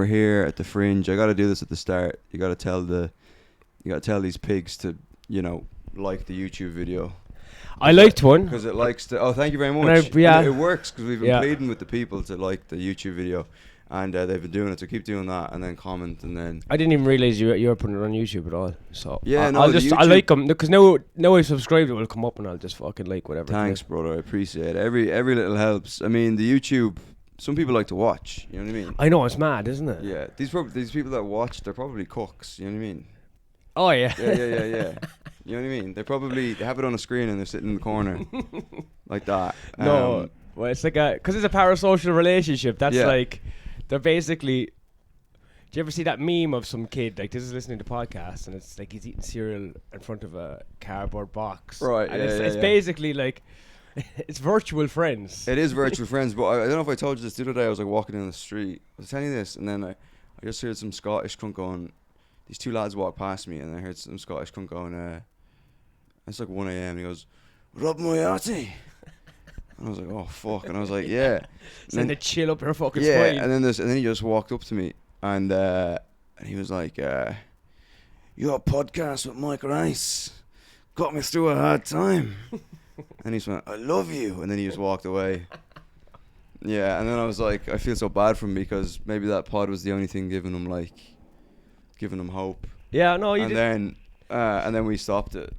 we're here at the Fringe. I got to do this at the start. You got to tell these pigs to, like the YouTube video. I liked one because it likes to. Oh, thank you very much. It works because we've been pleading with the people to like the YouTube video, and they've been doing it. So keep doing that, and then comment, and then. I didn't even realize you were putting it on YouTube at all. So yeah, I like them because now I subscribed, it will come up, and I'll just fucking like whatever. Thanks, brother. I appreciate it. Every little helps. I mean, the YouTube. Some people like to watch. You know what I mean? I know, it's mad, isn't it? Yeah, these people that watch, they're probably cooks. You know what I mean? Oh yeah. Yeah. You know what I mean? They have it on a screen and they're sitting in the corner like that. No, well, it's like because it's a parasocial relationship. That's like they're basically. Do you ever see that meme of some kid like this is listening to podcasts and it's like he's eating cereal in front of a cardboard box? Right. And it's basically like. It's virtual friends. It is virtual friends, but I don't know if I told you this the other day. I was like walking down the street. I was telling you this, and then I just heard some Scottish cunt going. These two lads walked past me, and I heard some Scottish cunt going. It's like 1 a.m. and he goes, "Rob Moriarty," and I was like, "Oh fuck!" And I was like, "Yeah." Send a chill up your fucking spine. Yeah, and then he just walked up to me, and he was like, "Your podcast with Mike Rice got me through a hard time." And he just went, "I love you," and then he just walked away. Yeah, and then I was like, I feel so bad for him because maybe that pod was the only thing giving him hope. Yeah, no, you did. And then we stopped it.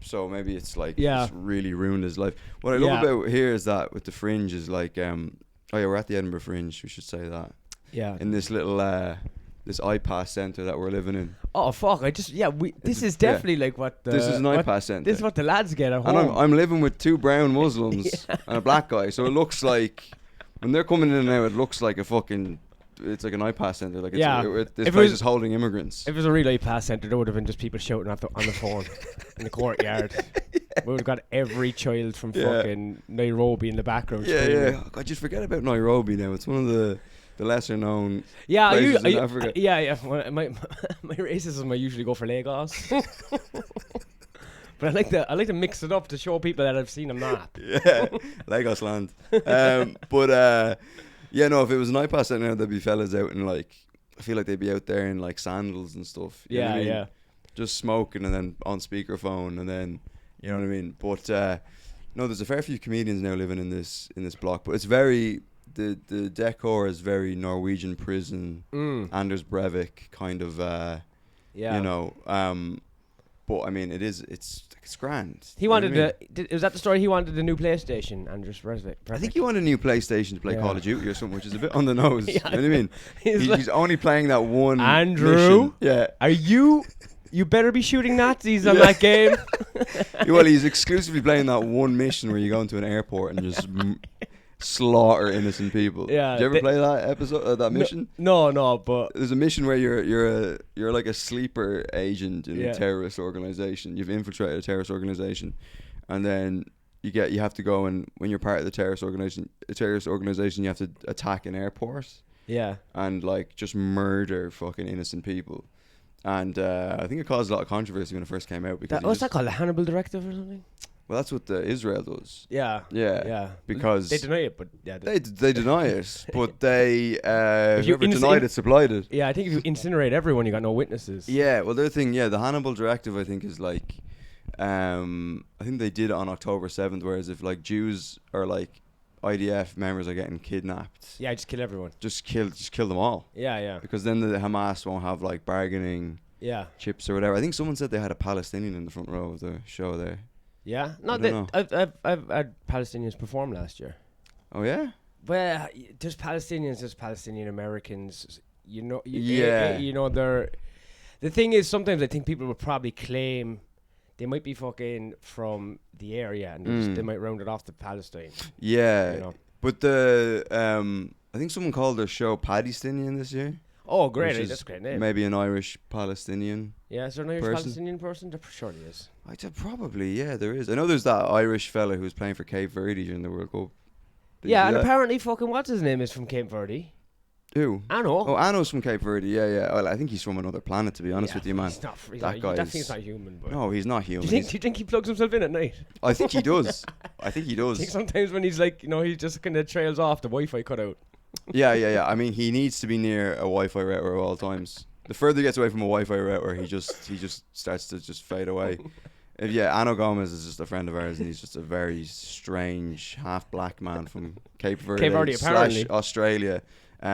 So maybe it's like it's really ruined his life. What I love about here is that with the Fringe is like, we're at the Edinburgh Fringe. We should say that. Yeah. In this little this iPass centre that we're living in. Oh fuck! This is definitely like what this is an iPass centre. This is what the lads get at home. And I'm living with 2 brown Muslims and a black guy, so it looks like when they're coming in and out, it looks like it's like an iPass centre. Like this place is holding immigrants. If it was a real iPass centre, there would have been just people shouting on the phone in the courtyard. We would have got every child from fucking Nairobi in the background. Yeah. God, just forget about Nairobi now. It's one of the lesser known places in Africa. My racism, I usually go for Lagos. But I like to mix it up to show people that I've seen a map. Yeah, Lagos land. If it was an iPass centre, there'd be fellas out in I feel like they'd be out there in like sandals and stuff. You know what I mean? Just smoking and then on speakerphone and then, you know what I mean? But there's a fair few comedians now living in this block, but it's very. The decor is very Norwegian prison, Anders Breivik kind of, but I mean it's grand. He wanted was that the story? He wanted a new PlayStation, Anders Breivik. I think he wanted a new PlayStation to play Call of Duty or something, which is a bit on the nose. You know what I mean? He's only playing that one. Andrew, mission. Yeah, are you? You better be shooting Nazis on that game. Well, he's exclusively playing that one mission where you go into an airport and just. Slaughter innocent people. Yeah. Did you ever play that episode, that mission? No, but there's a mission where you're like a sleeper agent in a terrorist organization. You've infiltrated a terrorist organization, and then you have to go, and when you're part of the terrorist organization, you have to attack an airport. Yeah. And just murder fucking innocent people. And I think it caused a lot of controversy when it first came out because what's that called, the Hannibal Directive or something? Well, that's what Israel does. Yeah. Because they deny it, but they deny it, but they whoever denied it supplied it. Yeah, I think if you incinerate everyone, you got no witnesses. Yeah, well, the other thing, the Hannibal Directive, I think is I think they did it on October 7th, whereas if Jews or IDF members are getting kidnapped, just kill everyone. Just kill them all. Yeah. Because then the Hamas won't have bargaining chips or whatever. I think someone said they had a Palestinian in the front row of the show there. Yeah, no, I've had Palestinians perform last year. Oh yeah. Well, there's Palestinians, there's Palestinian Americans. They're. The thing is, sometimes I think people would probably claim they might be fucking from the area and they might round it off to Palestine. Yeah, but I think someone called their show Palestinian this year. Oh, great! That's a great name. Maybe an Irish Palestinian. Yeah, is there an Irish Palestinian person? There surely is. Probably, yeah, there is. I know there's that Irish fella who was playing for Cape Verde during the World Cup. And apparently fucking what's his name is from Cape Verde. Who? Anno. Oh, Anno's from Cape Verde, yeah. Well, I think he's from another planet, to be honest with you, man. He's definitely not human. But no, he's not human. Do you think he plugs himself in at night? I think he does. I think think sometimes when he's he just kind of trails off, the Wi-Fi cut out. Yeah. I mean, he needs to be near a Wi-Fi router at all times. The further he gets away from a Wi-Fi router, he just starts to just fade away. Ano Gomez is just a friend of ours, and he's just a very strange half black man from Cape Verde apparently. / Australia. But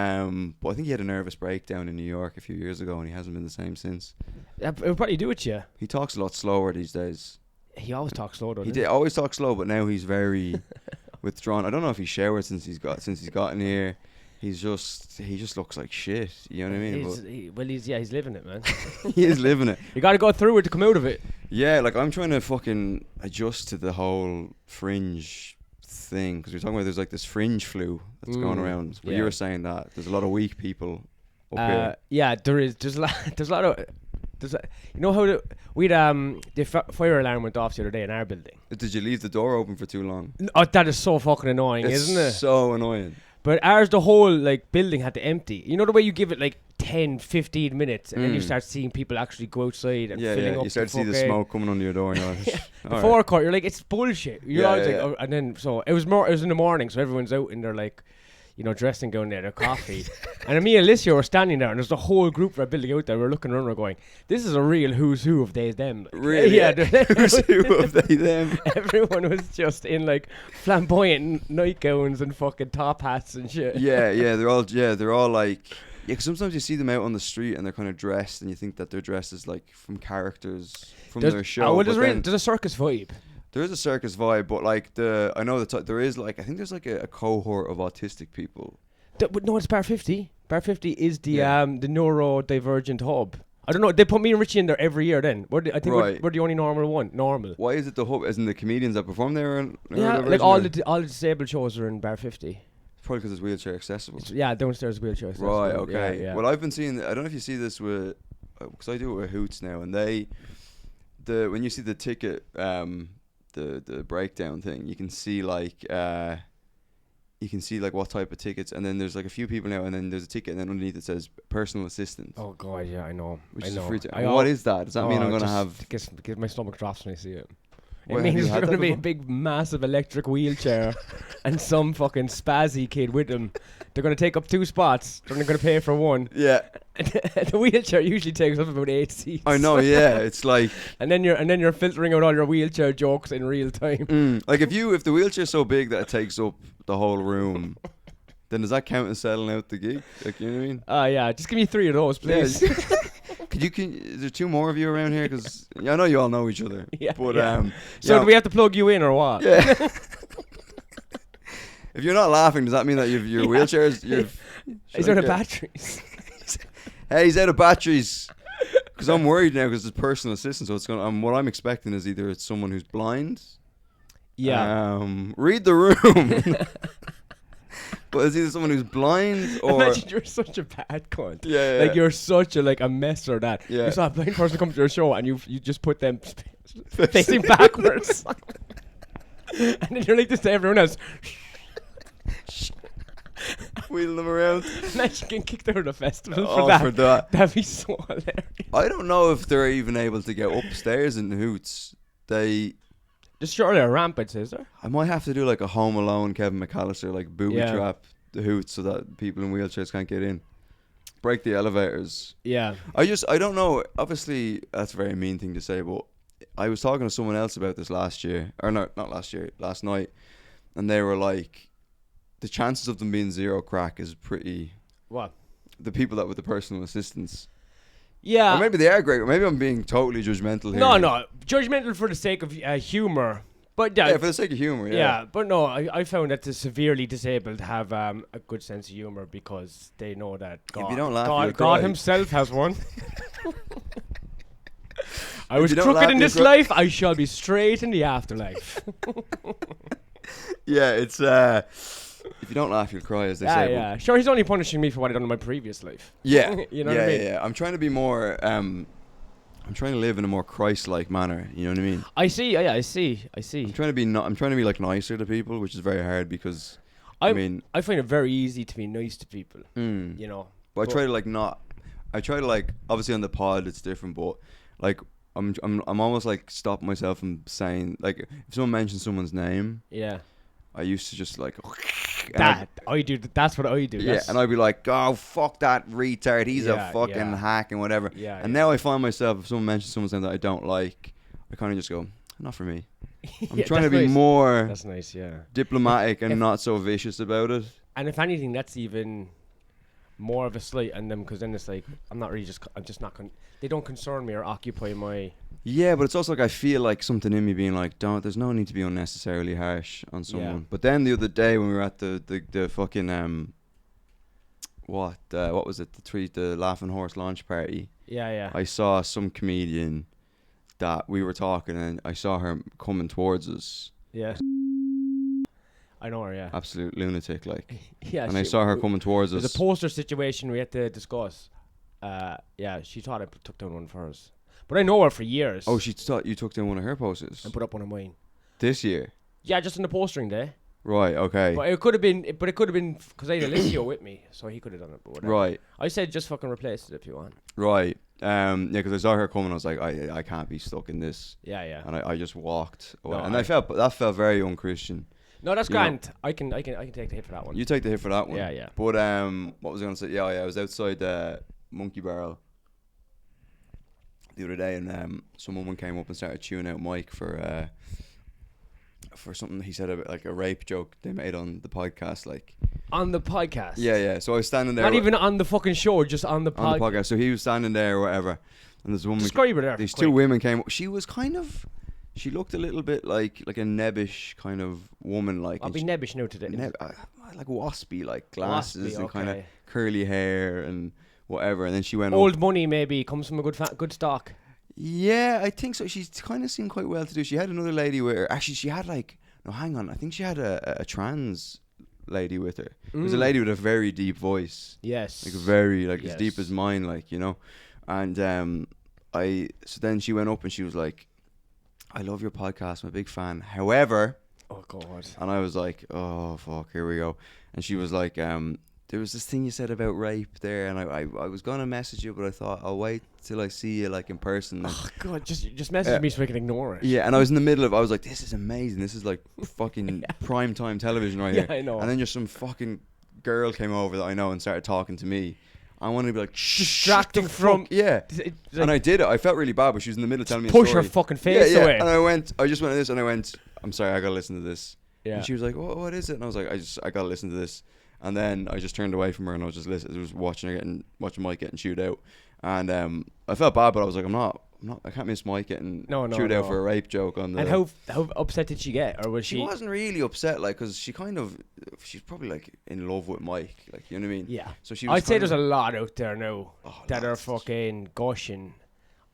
I think he had a nervous breakdown in New York a few years ago, and he hasn't been the same since. It would probably do it, yeah. He talks a lot slower these days. He always talks slow, He did always talk slow, but now he's very withdrawn. I don't know if he's showered since he's gotten here. He just looks like shit. You know what I mean? He's living it, man. He is living it. You got to go through it to come out of it. Yeah, like I'm trying to fucking adjust to the whole Fringe thing, because we're talking about there's like this Fringe flu that's going around. But you were saying that there's a lot of weak people up here. Yeah, there is. There's a lot of. You know how the fire alarm went off the other day in our building? Did you leave the door open for too long? Oh, that is so fucking annoying, isn't it? So annoying. But ours, the whole like building had to empty. You know the way you give it like 10, 15 minutes, and then you start seeing people actually go outside and filling up. You start to see the smoke coming under your door, and you're like, the forecourt. You're like, it's bullshit. You're always like, oh, and then so it was in the morning, so everyone's out in their like, dressing gown there, their coffee, and me and Alicia were standing there, and there's the whole group of our building out there. We're looking around, we're going, this is a real who's who of they them. Like, really? Yeah, who's who of they them. Everyone was just in like flamboyant nightgowns and fucking top hats and shit. Yeah, they're all like. Yeah, because sometimes you see them out on the street and they're kind of dressed, and you think that they're dressed as like from characters from their show. There's a circus vibe. There is a circus vibe, but like I know that there is like I think there's like a cohort of autistic people. But no, it's Bar 50. Bar 50 is the neurodivergent hub. I don't know. They put me and Richie in there every year. Then we're the only normal one. Normal. Why is it the hub? As in the comedians that perform there? Like all the disabled shows are in Bar 50. Probably because it's wheelchair accessible. Downstairs wheelchair accessible. Right, okay. Yeah. Well, I've been seeing, I don't know if you see this with, because I do it with Hoots now, and when you see the ticket, the breakdown thing, you can see like what type of tickets, and then there's like a few people now, and then there's a ticket, and then underneath it says personal assistant. Oh god, yeah, I know. Which is free what is that? Does that mean I'm going to have... Get my stomach drops when I see it. Well, it means there's going to be a big, massive electric wheelchair and some fucking spazzy kid with them. They're going to take up 2 spots. They're only going to pay for 1. Yeah. The wheelchair usually takes up about 8 seats. I know, yeah. It's like... and then you're filtering out all your wheelchair jokes in real time. Like if the wheelchair's so big that it takes up the whole room, then does that count as selling out the gig? Like, you know what I mean? Yeah. Just give me 3 of those, please. Yeah. Is there 2 more of you around here? Because I know you all know each other. Yeah. But so do we have to plug you in or what? Yeah. If you're not laughing, does that mean that your wheelchairs? He's out of batteries. Hey, he's out of batteries. Because I'm worried now because it's personal assistant. So it's going. What I'm expecting is either it's someone who's blind. Yeah. Read the room. But it's either someone who's blind or... Imagine you're such a bad cunt. Yeah. Like you're such a mess or that. Yeah. You saw a blind person come to your show and you just put them facing backwards. And then you're like this to everyone else. Wheeling them around. Imagine getting kicked out of the festival for that. That'd be so hilarious. I don't know if they're even able to get upstairs in the Hoots. There's surely a ramp, I'd say, is there? I might have to do like a Home Alone Kevin McAllister, like booby trap the Hoots so that people in wheelchairs can't get in. Break the elevators. Yeah. I don't know. Obviously, that's a very mean thing to say, but I was talking to someone else about this last night, and they were like, the chances of them being zero crack is pretty... What? The people that with the personal assistants. Yeah. Or maybe they are great. Or maybe I'm being totally judgmental here. No. Judgmental for the sake of humour. But yeah, for the sake of humour, yeah. Yeah, but no, I found that the severely disabled have a good sense of humour because they know that if you don't laugh, God himself has one. I was crooked in this life, I shall be straight in the afterlife. Yeah, it's... if you don't laugh, you'll cry, as they say. Yeah. Sure, he's only punishing me for what I've done in my previous life. Yeah. You know what I mean? Yeah. I'm trying to be more... I'm trying to live in a more Christ-like manner. You know what I mean? I see. I see. I'm trying to be like nicer to people, which is very hard because I find it very easy to be nice to people. You know. But I try to obviously on the pod it's different, but like I'm almost like stopping myself from saying, like, if someone mentions someone's name, yeah, I used to just like I do. That's what I do. yeah, and I'd be like, oh fuck that retard, he's a fucking hack and whatever. Yeah, and now I find myself, if someone mentions something that I don't like, I kind of just go, not for me. I'm trying to be more That's nice, yeah. diplomatic and not so vicious about it. And if anything, that's even more of a slight on them, because then it's like I'm just not. They don't concern me or occupy my. Yeah, but it's also like I feel like something in me being like, there's no need to be unnecessarily harsh on someone. Yeah. But then the other day when we were at the fucking what was it, the Laughing Horse launch party? Yeah. I saw some comedian that we were talking, and I saw her coming towards us. Yeah. I know her, yeah. Absolute lunatic, like. Yeah. And I saw her coming towards us. There's a poster situation we had to discuss. Yeah, she thought I took down one of hers. But I know her for years. Oh, she thought you took down one of her posters? And put up one of mine. This year? Yeah, just on the postering day. Right, okay. But it could have been because I had Alicio with me, so he could have done it. But whatever. Right. I said just fucking replace it if you want. Right. Yeah, because I saw her coming, I was like, I can't be stuck in this. Yeah. And I just walked away. No, And that felt very unchristian. No, that's You know. grand. I can take the hit for that one. You take the hit for that one. Yeah. But what was I gonna say? Yeah, I was outside Monkey Barrel the other day, and some woman came up and started chewing out Mike for something he said about like a rape joke they made on the podcast, like on the podcast. Yeah. So I was standing there. Not even on the fucking show, just on the podcast. On the podcast. So he was standing there or whatever, and this woman. Describe her there. These two women came up. She was kind of. She looked a little bit like a nebbish kind of woman, like. I'll be nebbish now today. Like waspy, like glasses waspy, and kind of curly hair and whatever. And then she went old money, maybe comes from a good stock. Yeah, I think so. She kind of seemed quite well to do. She had another lady with her. Actually, she had hang on. I think she had a trans lady with her. It was a lady with a very deep voice. Yes. Like very as deep as mine, like, you know. And so then she went up and she was like, I love your podcast, I'm a big fan. However, oh god. And I was like, oh fuck, here we go. And she was like, there was this thing you said about rape there, and I was gonna message you, but I thought I'll wait till I see you like in person. Oh god, just message me so I can ignore it. Yeah, and I was in the middle of, I was like, this is amazing. This is like fucking prime time television right here. Yeah, I know. And then just some fucking girl came over that I know and started talking to me. I wanted to be like, distracting from. Yeah. Like, and I did it. I felt really bad, but she was in the middle of telling me a push story. her fucking face away. And I just went to this, and I went, I'm sorry, I gotta listen to this. Yeah. And she was like, what is it? And I was like, I gotta listen to this. And then I just turned away from her, and I was just watching Mike getting chewed out. And I felt bad, but I was like, I can't miss Mike getting chewed out for a rape joke on the. And how upset did she get, or was she? She wasn't really upset, like, because she's probably like in love with Mike, like, you know what I mean? Yeah. So she was. I'd say there's a lot out there now that are fucking gushing.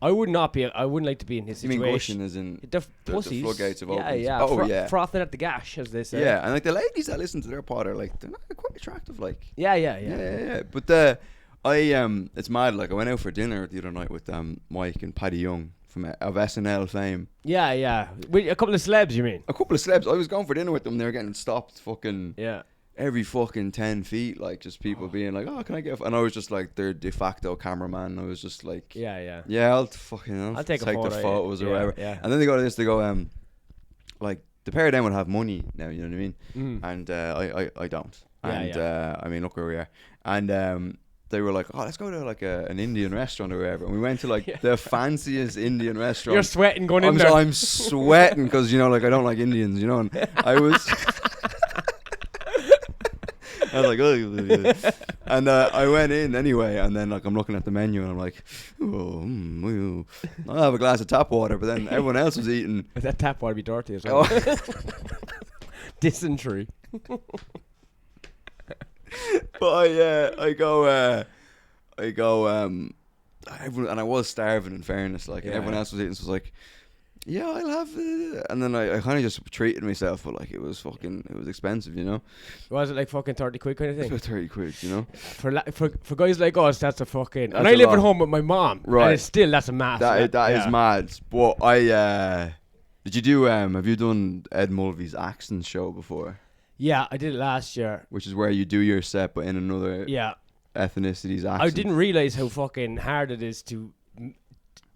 I wouldn't like to be in his situation. You mean gushing as in the pussies? The floodgates have opened. Yeah. Oh yeah. Frothing at the gash, as they say. Yeah, and like the ladies that listen to their pod are like, they're not quite attractive, like. Yeah. But it's mad. Like, I went out for dinner the other night with Mike and Paddy Young of SNL fame. Yeah. With a couple of celebs, you mean? A couple of celebs. I was going for dinner with them. They were getting stopped fucking every fucking 10 feet. Like, just people being like, oh, can I get... And I was just like their de facto cameraman. I was just like... Yeah, I'll take the photos or whatever. Yeah. And then they go to this, they go, like, the pair of them would have money now, you know what I mean? And I don't. And I mean, look where we are. And they were like, oh, let's go to like an Indian restaurant or whatever. And we went to like the fanciest Indian restaurant. You're sweating going in there. I'm sweating because, you know, like, I don't like Indians, you know. And I was like, oh. And I went in anyway, and then like I'm looking at the menu and I'm like, I'll have a glass of tap water. But then everyone else was eating. That tap water be dirty as well. Dysentery. But I go, everyone, and I was starving in fairness, like, and everyone else was eating, so I was like, yeah, I'll have it. And then I kind of just treated myself, but like it was expensive, you know. Was it like fucking 30 quid kind of thing? It was 30 quid, you know. For guys like us, that's a fucking. And I live at home with my mom, right? And that's a mass. That is mad. But did you do? Have you done Ed Mulvey's accent show before? Yeah, I did it last year. Which is where you do your set, but in another ethnicity's accent. I didn't realize how fucking hard it is to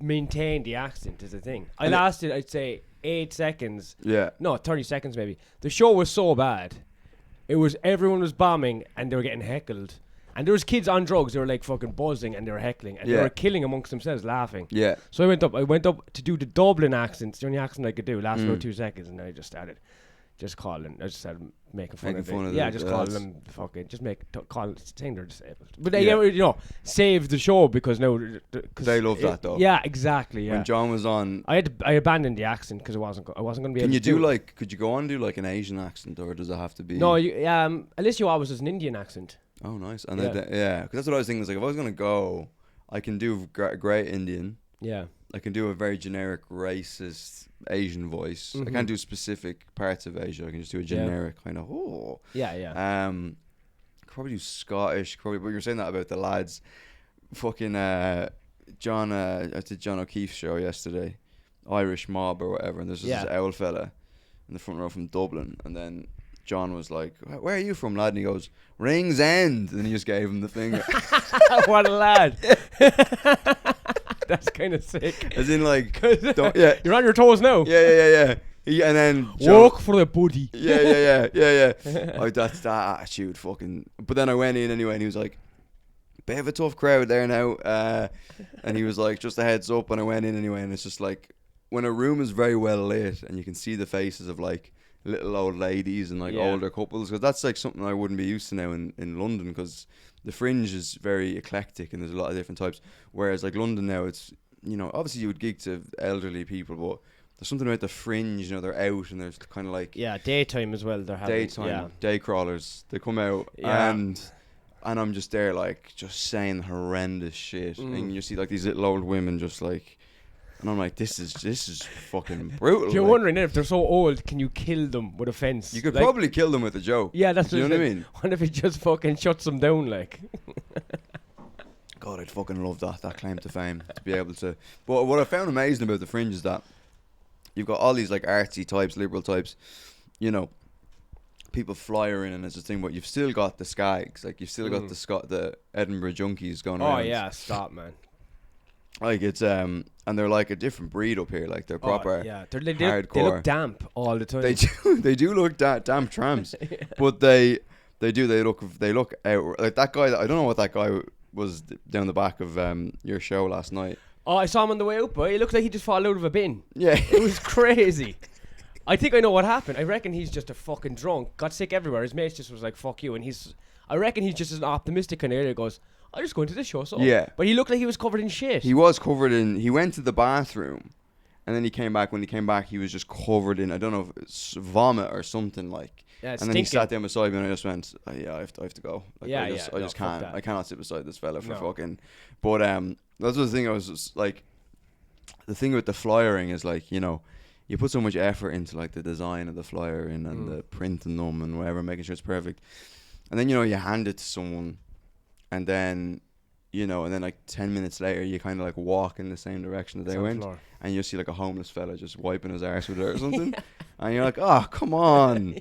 maintain the accent as a thing. I lasted, I'd say, 8 seconds. Yeah. No, 30 seconds maybe. The show was so bad. Everyone was bombing and they were getting heckled. And there was kids on drugs. They were like fucking buzzing and they were heckling. And they were killing amongst themselves laughing. Yeah. So I went up to do the Dublin accent. It's the only accent I could do. Lasted about 2 seconds. And then I just started making fun of it. Yeah, just calling them fucking, saying they're disabled. But they, saved the show because they love that though. Yeah, exactly. Yeah. When John was on, I abandoned the accent because I wasn't going to be able to do like, could you go on and do like an Asian accent, or does it have to be? No, Alicia always does an Indian accent. Oh, nice. And because that's what I was thinking. Is like, if I was going to go, I can do great Indian. Yeah. I can do a very generic racist Asian voice. I can't do specific parts of Asia. I can just do a generic kind of probably do Scottish. But you're saying that about the lads. Fucking John. I did John O'Keefe's show yesterday, Irish Mob or whatever, and there's this owl fella in the front row from Dublin, and then John was like, "Where are you from, lad?" And he goes, "Rings End," and he just gave him the finger. What a lad! That's kind of sick. As in, like, you're on your toes now. Yeah. And then walk for the buddy. Yeah. Oh, that's that attitude, fucking. But then I went in anyway, and he was like, "Bit of a tough crowd there now," and he was like, "Just a heads up." And I went in anyway, and it's just like when a room is very well lit, and you can see the faces of like little old ladies and like older couples, because that's like something I wouldn't be used to now in London, because the Fringe is very eclectic and there's a lot of different types, whereas like London now, it's, obviously you would gig to elderly people, but there's something about the Fringe, they're out and there's kind of like daytime as well. They're having day crawlers, they come out and I'm just there like just saying horrendous shit, and you see like these little old women just like, and I'm like, this is fucking brutal. You're wondering if they're so old, can you kill them with a fence? You could probably kill them with a joke. Yeah, that's what I mean. What if he just fucking shuts them down, like? God, I'd fucking love that claim to fame, to be able to. But what I found amazing about the Fringe is that you've got all these like artsy types, liberal types, people flyering, and it's a thing, but you've still got the Skags, like you've still got the Edinburgh junkies going around. Oh yeah, stop, man. Like it's and they're like a different breed up here. Like they're proper hardcore. They look damp all the time. They do look damp tramps, but they look out like that guy. I don't know what that guy was down the back of your show last night. Oh, I saw him on the way up, but he looked like he just fell out of a bin. Yeah, it was crazy. I think I know what happened. I reckon he's just a fucking drunk. Got sick everywhere. His mates just was like, "Fuck you," and I reckon he's just an optimistic kind of area. Goes, I just go into this show, so. Yeah. But he looked like he was covered in shit. He was covered in. He went to the bathroom, and then he came back. When he came back, he was just covered in, I don't know if it's vomit or something like. Yeah, and then he sat down beside me, and I just went, I have to go. Like, I just can't. I cannot sit beside this fella for fucking. But that's the thing. I was just like, the thing with the flyering is like, you put so much effort into like the design of the flyer and the printing them and whatever, making sure it's perfect, and then you hand it to someone. And then, and then like 10 minutes later, you kind of like walk in the same direction that they went, and you'll see like a homeless fella just wiping his arse with it or something, and you're like, oh, come on.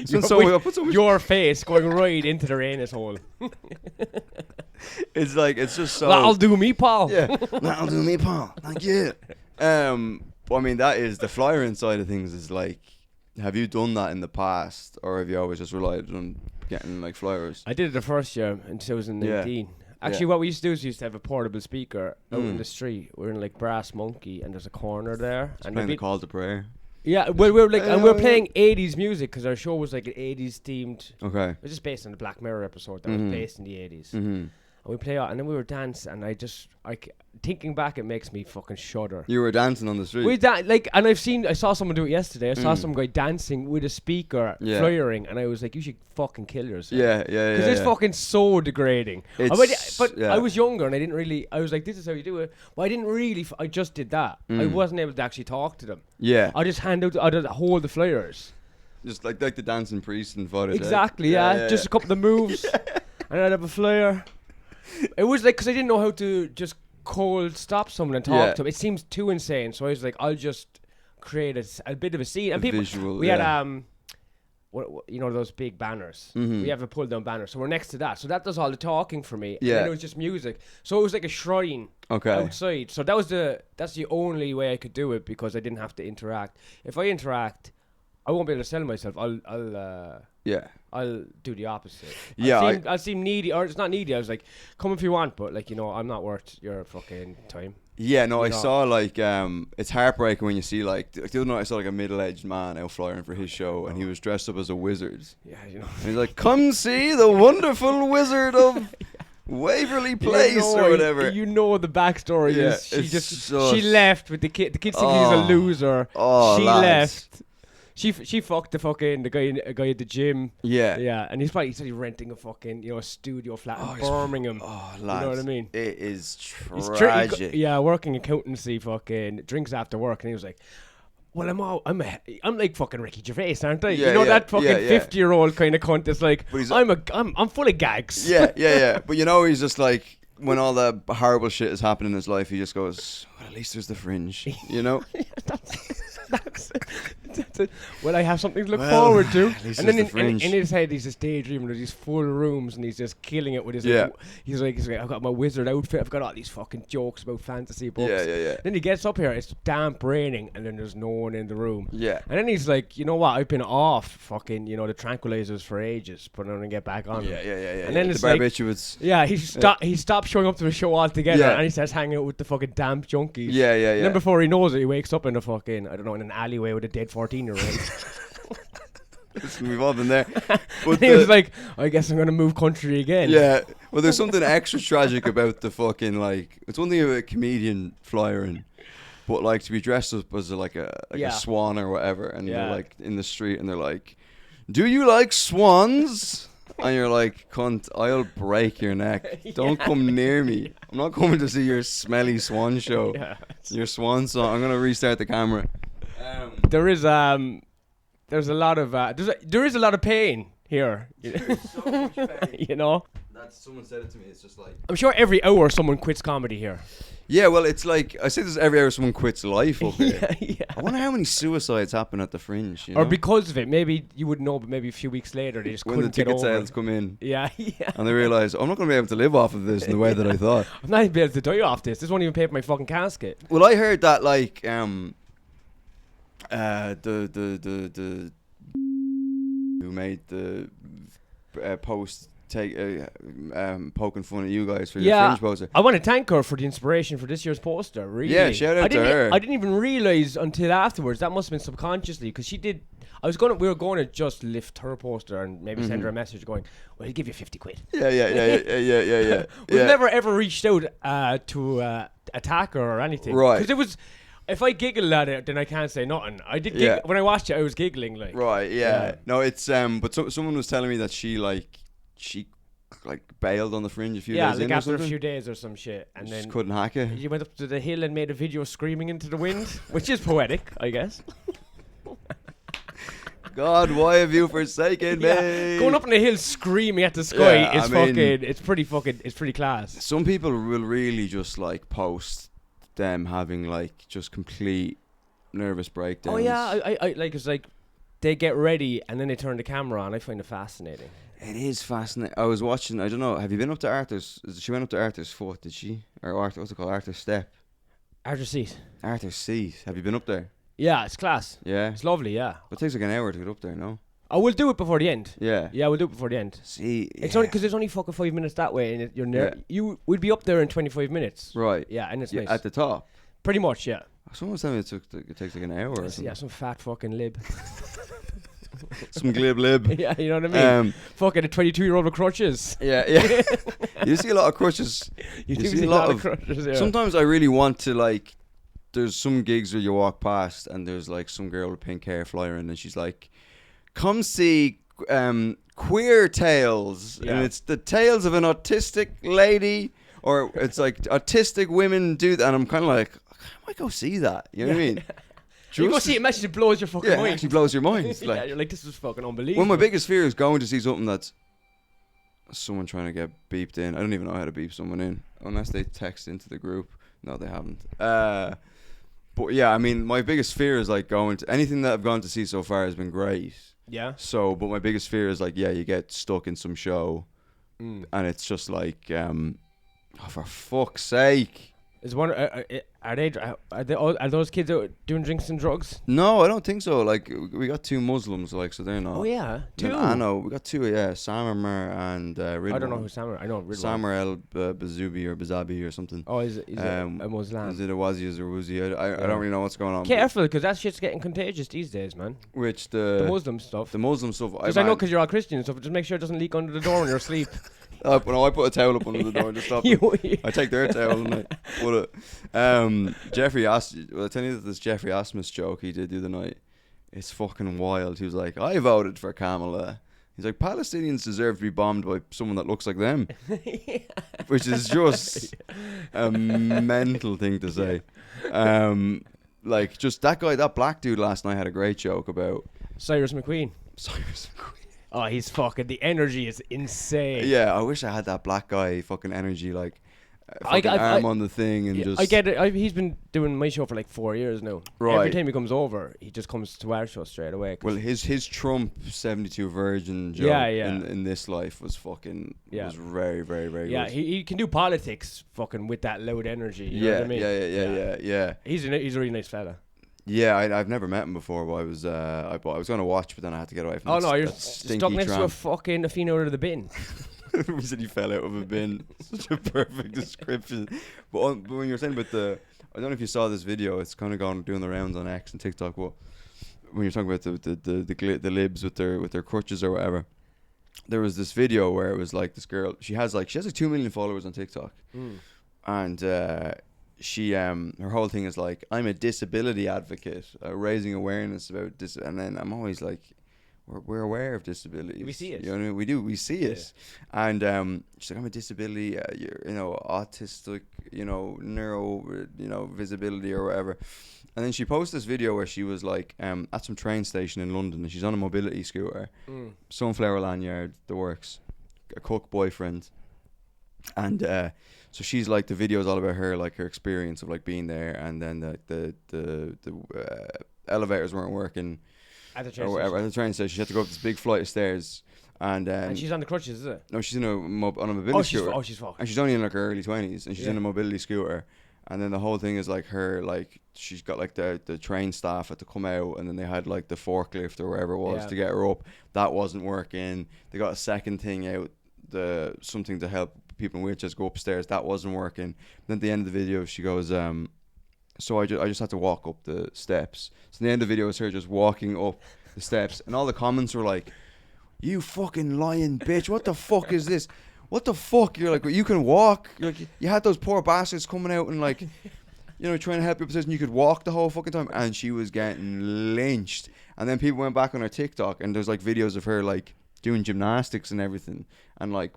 Your face going right into the anus hole. It's like, it's just so. That'll do me, Paul. Yeah, that'll do me, Paul. Thank you. But I mean, that is the flyer inside of things is like, have you done that in the past, or have you always just relied on getting like flyers? I did it the first year in 2019. Actually, what we used to do is we used to have a portable speaker out in the street. We're in like Brass Monkey, and there's a corner there. And playing the Call to Prayer. Yeah, well, we were like, and we were playing 80s music because our show was like an 80s themed. Okay. It was just based on the Black Mirror episode that was based in the 80s. Mm-hmm. And we play out, and then we were dancing, and thinking back, it makes me fucking shudder. You were dancing on the street. And I saw someone do it yesterday. I saw some guy dancing with a speaker, flyering, and I was like, you should fucking kill yourself. Yeah. Because it's fucking so degrading. I was younger, and I was like, this is how you do it. But I didn't really, I just did that. I wasn't able to actually talk to them. Yeah. I just I'd hold the flyers. Just like the dancing priest and Father. Exactly, yeah. Just a couple of moves, and I'd have a flyer. It was like, because I didn't know how to just cold stop someone and talk to them. It seems too insane. So I was like, I'll just create a bit of a scene. And people, we had you know, those big banners. Mm-hmm. We have a pull down banner, so we're next to that. So that does all the talking for me. Yeah. And then it was just music. So it was like a shrine outside. So that's the only way I could do it, because I didn't have to interact. If I interact, I won't be able to sell myself. I'll do the opposite. Yeah, I'll seem needy, or it's not needy. I was like, come if you want, but like, you know, I'm not worth your fucking time. Yeah, no, I saw like it's heartbreaking when you see like the other night I saw like a middle-aged man out flying for his show, and he was dressed up as a wizard. Yeah, you know. And he's like, "Come see the wonderful wizard of Waverly Place," or whatever. You know the backstory is she left with the kid. The kid thinking he's a loser. Oh, she lads. left. She fucked the guy at the gym. Yeah. Yeah, and he's probably renting a fucking, you know, a studio flat in Birmingham. Oh, lads. You know what I mean? It is tragic. Working accountancy, fucking drinks after work, and he was like, "Well, I'm like fucking Ricky Gervais, aren't I? Yeah, you know that fucking 50-year-old kind of cunt that's like, I'm full of gags." Yeah. But you know, he's just like, when all the horrible shit is happening in his life, he just goes, "Well, at least there's the Fringe," you know? That's it. Well, I have something to look forward to. And then in his head, he's just daydreaming of these full rooms, and he's just killing it with his. He's like, I've got my wizard outfit. I've got all these fucking jokes about fantasy books. Yeah. Then he gets up here. It's damp, raining, and then there's no one in the room. Yeah. And then he's like, you know what? I've been off fucking, you know, the tranquilizers for ages, but I'm gonna get back on. Yeah. And then the it's like, barbiturates. yeah, he stopped showing up to the show altogether, and he starts hanging out with the fucking damp junkies. Yeah. And then before he knows it, he wakes up in a fucking, I don't know, in an alleyway with a dead 14-year-old. We've all been there. But he was like, I guess I'm gonna move country again. Yeah. Well, there's something extra tragic about the fucking, like, it's one thing about a comedian flying, but like to be dressed up as a swan or whatever, and they're like in the street, and they're like, "Do you like swans?" And you're like, "Cunt, I'll break your neck. Don't come near me. I'm not coming to see your smelly swan show. Your swan song. I'm gonna restart the camera." There's a lot of there is a lot of pain here. So much pain. You know. Someone said it to me. It's just like, I'm sure every hour someone quits comedy here. Yeah, well, it's like, I say this every hour someone quits life up here. Yeah. I wonder how many suicides happen at the Fringe. You know? Or because of it. Maybe you wouldn't know, but maybe a few weeks later they just when couldn't get over the ticket sales come in. Yeah. And they realise, I'm not going to be able to live off of this in the way that I thought. I'm not even be able to die off this. This won't even pay for my fucking casket. Well, I heard that, like, the who made the post poking fun at you guys for your Fringe poster. I want to thank her for the inspiration for this year's poster. Really, yeah, shout out to her. I didn't even realize until afterwards. That must have been subconsciously, because she did. We were going to just lift her poster and maybe send her a message going, "Well, he'll give you 50 quid." Yeah. We've never ever reached out to attack her or anything, right? Because it was. If I giggle at it, then I can't say nothing. I did giggle. When I watched it, I was giggling like. Right. Yeah. No, it's but someone was telling me that she bailed on the Fringe a few days in, after or a few days or some shit, and just then couldn't hack it. You went up to the hill and made a video screaming into the wind, which is poetic, I guess. God, why have you forsaken me? Going up on the hill screaming at the sky is it's pretty class. Some people will really just like post them having like just complete nervous breakdowns. Oh yeah, I like, it's like they get ready and then they turn the camera on. I find it fascinating. It is fascinating. I was watching, I don't know, have you been up to Arthur's? She went up to Arthur's Foot, did she? Or Arthur, what's it called? Arthur's Step. Arthur's Seat. Arthur's Seat. Have you been up there? Yeah, it's class. Yeah. It's lovely, yeah. But it takes like an hour to get up there, no? Oh, we'll do it before the end. Yeah. Yeah, we'll do it before the end. See, it's only because there's only fucking 5 minutes that way, and you're near. You would be up there in 25 minutes. Right. Yeah, and it's nice. At the top. Pretty much, yeah. Someone was telling me it takes like an hour or something. Yeah, some fat fucking lib. Some glib lib. Yeah, you know what I mean? Fucking a 22-year-old with crutches. Yeah. You see a lot of crutches. You do see a lot of crutches, yeah. Sometimes I really want to, like, there's some gigs where you walk past and there's like some girl with pink hair flying and she's like, "Come see Queer Tales." And it's the tales of an autistic lady, or it's like autistic women do that. And I'm kind of like, I might go see that. You know what I mean? You go see it, it blows your fucking mind. It actually blows your mind. It's like, you're like, this is fucking unbelievable. One of my biggest fears is going to see something that's someone trying to get beeped in. I don't even know how to beep someone in unless they text into the group. No, they haven't. But yeah, I mean, my biggest fear is like going to anything that I've gone to see so far has been great. Yeah. So, but my biggest fear is like, yeah, you get stuck in some show, and it's just like, oh, for fuck's sake. Is one are those kids out doing drinks and drugs? No, I don't think so. Like, we got 2 Muslims, like, so they're not. Oh yeah, 2. I know we got 2. Yeah, Samar and Ridwan. I don't know who Samar. I know Ridwan. Samar El Bazubi or Bazabi or something. Oh, is it a Muslim? Is it a Wazi? Is it a Wuzi? I don't really know what's going on. Careful, because that shit's getting contagious these days, man. Which the Muslim stuff. The Muslim stuff. Because I know, because you're all Christian and stuff. Just make sure it doesn't leak under the door when you're asleep. I put a towel up under the door to stop it. I take their towel and I put it. Jeffrey asked. Well, I tell you that this Jeffrey Asmus joke he did the other night. It's fucking wild. He was like, I voted for Kamala. He's like, Palestinians deserve to be bombed by someone that looks like them. Which is just a mental thing to say. Like, just that guy, that black dude last night had a great joke about Cyrus McQueen. Cyrus McQueen. Oh, he's fucking, the energy is insane. Yeah, I wish I had that black guy fucking energy, like, arm on the thing and just... I get it. He's been doing my show for like 4 years now. Right. Every time he comes over, he just comes to our show straight away. Well, his Trump 72 Virgin joke in this life was fucking... was very, very, very good. Yeah, he can do politics fucking with that loud energy. You know what I mean? Yeah. He's a really nice fella. Yeah, I've never met him before, but I was going to watch, but then I had to get away from you're stuck next to a fucking Fino out of the bin. He said he fell out of a bin. Such a perfect description. But when you were saying about I don't know if you saw this video. It's kind of doing the rounds on X and TikTok. But when you're talking about the libs with their crutches or whatever, there was this video where it was like this girl. She has like 2 million followers on TikTok, and she her whole thing is like, I'm a disability advocate, raising awareness about this. And then I'm always like, we're aware of disabilities. We see it. You know what I mean? We see it. And she's like, I'm a disability, autistic, neuro, visibility or whatever. And then she posted this video where she was like at some train station in London, and she's on a mobility scooter, sunflower lanyard, the works, a cook boyfriend. And so she's like, the video is all about her, like her experience of like being there, and then the elevators weren't working at the train station. She had to go up this big flight of stairs, and she's on the crutches, is it? No, she's on a mobility scooter. She's fucked. And she's only in like her early 20s, and she's in a mobility scooter. And then the whole thing is like her, like she's got like the train staff had to come out, and then they had like the forklift or wherever it was to get her up. That wasn't working. They got a second thing out, something to help people in wheelchairs go upstairs. That wasn't working. Then at the end of the video, she goes, so I just had to walk up the steps. So the end of the video is her just walking up the steps, and all the comments were like, you fucking lying bitch, what the fuck is this? What the fuck? You're like, you can walk. You're like, you had those poor bastards coming out and like, trying to help you up the stairs, and you could walk the whole fucking time. And she was getting lynched. And then people went back on her TikTok, and there's like videos of her like doing gymnastics and everything, and like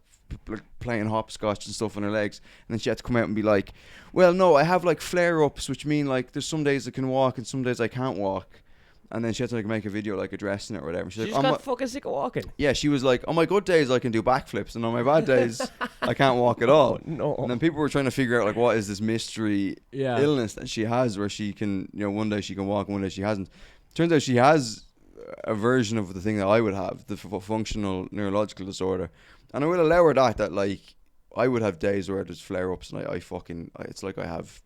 playing hopscotch and stuff on her legs. And then she had to come out and be like, well, no, I have like flare-ups, which mean like there's some days I can walk and some days I can't walk. And then she had to like make a video like addressing it or whatever. She's like, got fucking sick of walking. Yeah, she was like, on my good days I can do backflips, and on my bad days I can't walk at all. No. And then people were trying to figure out like, what is this mystery illness that she has where she can, one day she can walk and one day she hasn't. Turns out she has a version of the thing that I would have, the functional neurological disorder. And I will allow her that like I would have days where there's flare-ups and it's like I have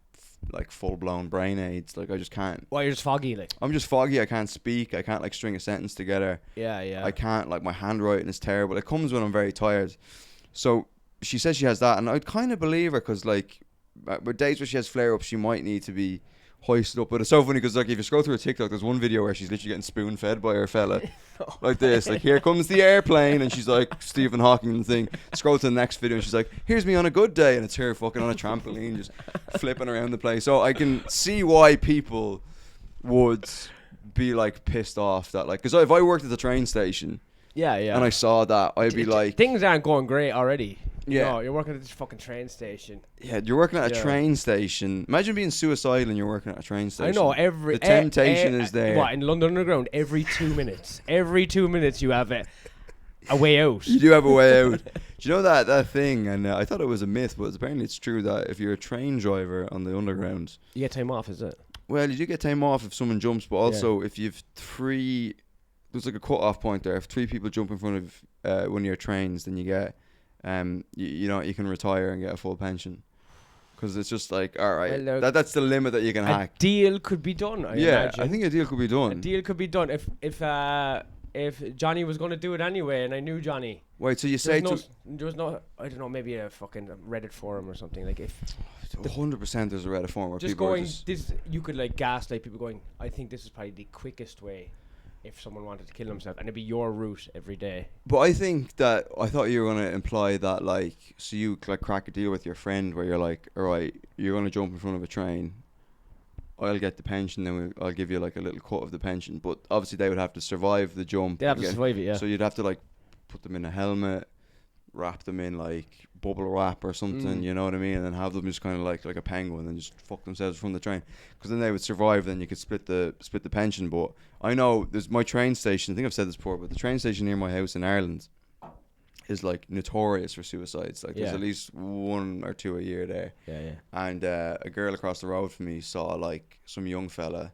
like full-blown brain aids. Like I just can't. Why, you're just foggy? Like I'm just foggy. I can't speak. I can't like string a sentence together. Yeah. I can't, like, my handwriting is terrible. It comes when I'm very tired. So she says she has that, and I'd kind of believe her, because like with days where she has flare-ups, she might need to be hoisted up. But it's so funny because like if you scroll through her TikTok, there's one video where she's literally getting spoon-fed by her fella. Like this, like, here comes the airplane, and she's like Stephen Hawking and the thing. Scroll to the next video and she's like, here's me on a good day, and it's her fucking on a trampoline just flipping around the place. So I can see why people would be like pissed off that, like, because if I worked at the train station and I saw that, I'd be like, things aren't going great already. Yeah. No, you're working at this fucking train station. Yeah, you're working at a train station. Imagine being suicidal and you're working at a train station. I know, the temptation is there. What, in London Underground, every 2 minutes. Every 2 minutes you have a way out. You do have a way out. Do you know that thing? And I thought it was a myth, but apparently it's true, that if you're a train driver on the Underground, you get time off, is it? Well, you do get time off if someone jumps, but also if you've there's like a cut-off point there. If 3 people jump in front of one of your trains, then you get, you know, you can retire and get a full pension. Because it's just like, all right, well, that's the limit that you can hack. A deal could be done. I imagine. I think a deal could be done. A deal could be done if Johnny was going to do it anyway, and I knew Johnny. Wait, so you say there was no, I don't know, maybe a fucking Reddit forum or something. Like if 100% there's a Reddit forum where just people going, are just this you could like gaslight people going, I think this is probably the quickest way if someone wanted to kill themselves, and it'd be your route every day. But I think that I thought you were going to imply that like, so you like crack a deal with your friend where you're like, all right, you're going to jump in front of a train. I'll get the pension, then I'll give you like a little cut of the pension. But obviously they would have to survive the jump. They have to survive it, yeah. So you'd have to like put them in a helmet, wrap them in like bubble wrap or something, you know what I mean, and then have them just kind of like a penguin and just fuck themselves from the train. Because then they would survive. Then you could split the pension. But I know there's my train station. I think I've said this before, but the train station near my house in Ireland is like notorious for suicides. Like there's at least 1 or 2 a year there. And a girl across the road from me saw like some young fella